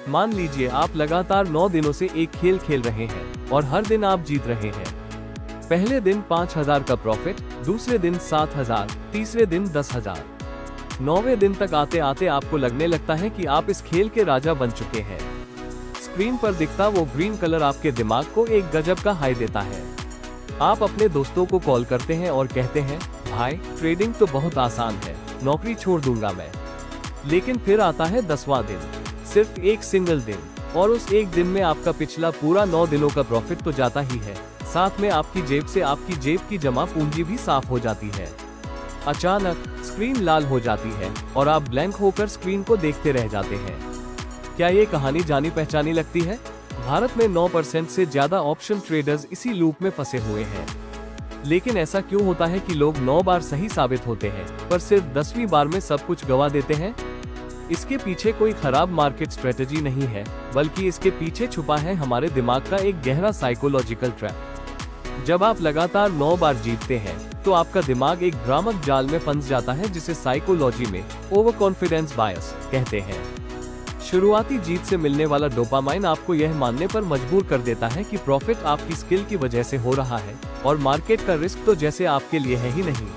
मान लीजिए आप लगातार 9 दिनों से एक खेल खेल रहे हैं और हर दिन आप जीत रहे हैं। पहले दिन 5,000 का प्रॉफिट, दूसरे दिन 7,000, तीसरे दिन 10,000। 9वें दिन तक आते आते आपको लगने लगता है कि आप इस खेल के राजा बन चुके हैं। स्क्रीन पर दिखता वो ग्रीन कलर आपके दिमाग को एक गजब का हाई देता है। आप अपने दोस्तों को कॉल करते हैं और कहते हैं, भाई ट्रेडिंग तो बहुत आसान है, नौकरी छोड़ दूंगा मैं। लेकिन फिर आता है 10वां दिन, सिर्फ एक सिंगल दिन, और उस एक दिन में आपका पिछला पूरा 9 दिनों का प्रॉफिट तो जाता ही है, साथ में आपकी जेब से आपकी जेब की जमा पूंजी भी साफ हो जाती है। अचानक स्क्रीन लाल हो जाती है और आप ब्लैंक होकर स्क्रीन को देखते रह जाते हैं। क्या ये कहानी जानी पहचानी लगती है? भारत में 9% से ज्यादा ऑप्शन ट्रेडर्स इसी लूप में फंसे हुए हैं। लेकिन ऐसा क्यों होता है कि लोग 9 बार सही साबित होते हैं पर सिर्फ 10वीं बार में सब कुछ गवा देते हैं? इसके पीछे कोई खराब मार्केट स्ट्रेटेजी नहीं है, बल्कि इसके पीछे छुपा है हमारे दिमाग का एक गहरा साइकोलॉजिकल ट्रैप। जब आप लगातार 9 बार जीतते हैं तो आपका दिमाग एक भ्रामक जाल में फंस जाता है, जिसे साइकोलॉजी में ओवर कॉन्फिडेंस बायस कहते हैं। शुरुआती जीत से मिलने वाला डोपामाइन आपको यह मानने पर मजबूर कर देता है कि प्रॉफिट आपकी स्किल की वजह से हो रहा है और मार्केट का रिस्क तो जैसे आपके लिए है ही नहीं।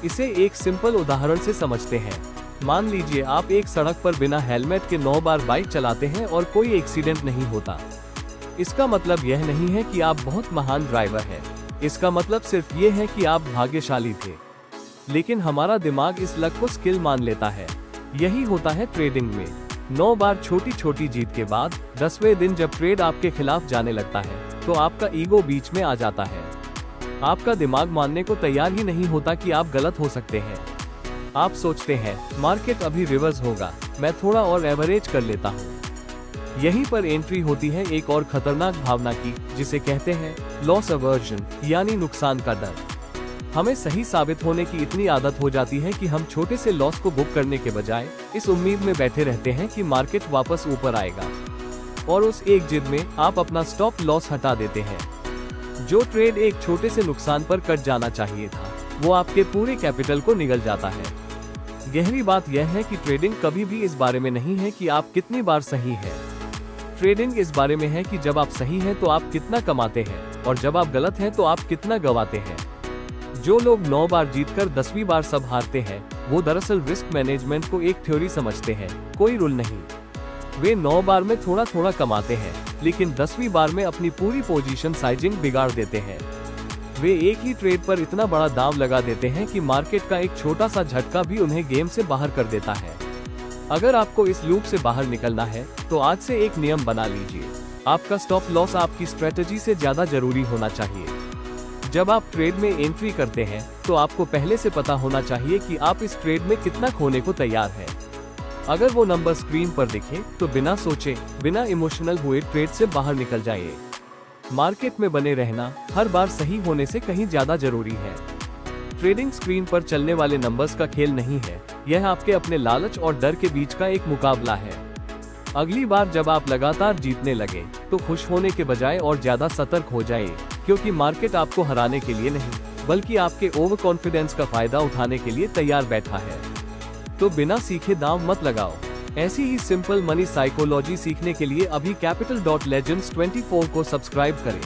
इसे एक सिंपल उदाहरण से समझते हैं। मान लीजिए आप एक सड़क पर बिना हेलमेट के 9 बार बाइक चलाते हैं और कोई एक्सीडेंट नहीं होता। इसका मतलब यह नहीं है कि आप बहुत महान ड्राइवर हैं। इसका मतलब सिर्फ ये है कि आप भाग्यशाली थे। लेकिन हमारा दिमाग इस लक को स्किल मान लेता है। यही होता है ट्रेडिंग में। 9 बार छोटी छोटी जीत के बाद 10वें दिन जब ट्रेड आपके खिलाफ जाने लगता है तो आपका ईगो बीच में आ जाता है। आपका दिमाग मानने को तैयार ही नहीं होता कि आप गलत हो सकते हैं। आप सोचते हैं, मार्केट अभी रिवर्स होगा, मैं थोड़ा और एवरेज कर लेता हूँ। यहीं पर एंट्री होती है एक और खतरनाक भावना की, जिसे कहते हैं लॉस अवर्जन, यानी नुकसान का डर। हमें सही साबित होने की इतनी आदत हो जाती है कि हम छोटे से लॉस को बुक करने के बजाय इस उम्मीद में बैठे रहते हैं कि मार्केट वापस ऊपर आएगा, और उस एक जिद में आप अपना स्टॉप लॉस हटा देते हैं। जो ट्रेड एक छोटे से नुकसान पर कट जाना चाहिए था, वो आपके पूरे कैपिटल को निगल जाता है। गहरी बात यह है कि ट्रेडिंग कभी भी इस बारे में नहीं है कि आप कितनी बार सही हैं। ट्रेडिंग इस बारे में है कि जब आप सही हैं तो आप कितना कमाते हैं, और जब आप गलत हैं तो आप कितना गवाते हैं। जो लोग 9 बार जीतकर 10वीं बार सब हारते हैं, वो दरअसल रिस्क मैनेजमेंट को एक थ्योरी समझते हैं, कोई रूल नहीं। वे 9 बार में थोड़ा थोड़ा कमाते हैं, लेकिन 10वीं बार में अपनी पूरी पोजीशन साइजिंग बिगाड़ देते हैं। वे एक ही ट्रेड पर इतना बड़ा दांव लगा देते हैं कि मार्केट का एक छोटा सा झटका भी उन्हें गेम से बाहर कर देता है। अगर आपको इस लूप से बाहर निकलना है तो आज से एक नियम बना लीजिए, आपका स्टॉप लॉस आपकी स्ट्रेटजी से ज्यादा जरूरी होना चाहिए। जब आप ट्रेड में एंट्री करते हैं तो आपको पहले से पता होना चाहिए कि आप इस ट्रेड में कितना खोने को तैयार हैं। अगर वो नंबर स्क्रीन पर दिखे तो बिना सोचे, बिना इमोशनल हुए ट्रेड से बाहर निकल जाइए। मार्केट में बने रहना हर बार सही होने से कहीं ज्यादा जरूरी है। ट्रेडिंग स्क्रीन पर चलने वाले नंबर्स का खेल नहीं है, यह आपके अपने लालच और डर के बीच का एक मुकाबला है। अगली बार जब आप लगातार जीतने लगे तो खुश होने के बजाय और ज्यादा सतर्क हो जाइए, क्योंकि मार्केट आपको हराने के लिए नहीं, बल्कि आपके ओवर कॉन्फिडेंस का फायदा उठाने के लिए तैयार बैठा है। तो बिना सीखे दांव मत लगाओ। ऐसी ही सिंपल मनी साइकोलॉजी सीखने के लिए अभी capital.legends24 को सब्सक्राइब करें।